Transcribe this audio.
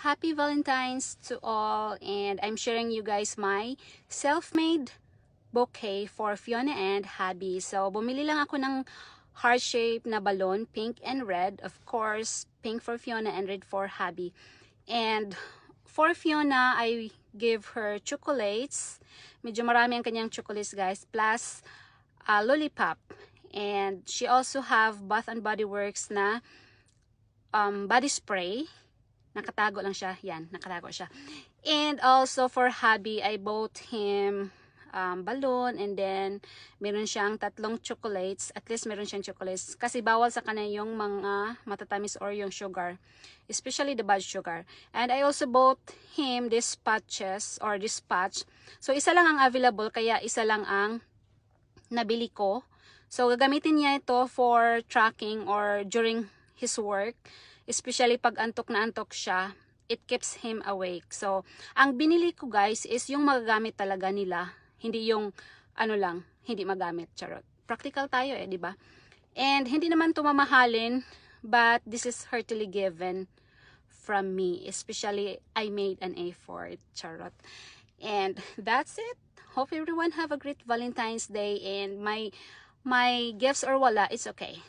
Happy Valentine's to all, and I'm sharing you guys my self-made bouquet for Fiona and Habi. So, bumili lang ako ng heart-shaped na balloon, pink and red. Of course, pink for Fiona and red for Habi. And for Fiona, I give her chocolates. Medyo marami ang kanyang chocolates, guys, plus lollipop. And she also have Bath and Body Works na body spray. Nakatago lang siya. Yan, nakatago siya. And also for Habi, I bought him balloon, and then meron siyang 3 chocolates. At least meron siyang chocolates. Kasi bawal sa kanya yung mga matatamis or yung sugar. Especially the bad sugar. And I also bought him this patches or this patch. So, isa lang ang available, kaya isa lang ang nabili ko. So, gagamitin niya ito for tracking or during his work. Especially pag antok na antok siya, it keeps him awake. So, ang binili ko, guys, is yung magagamit talaga nila. Hindi yung, ano lang, hindi magamit. Charot. Practical tayo di ba? And, hindi naman ito mamahalin, but this is heartily given from me. Especially, I made an A for it. Charot. And, that's it. Hope everyone have a great Valentine's Day. And my gifts or wala, it's okay.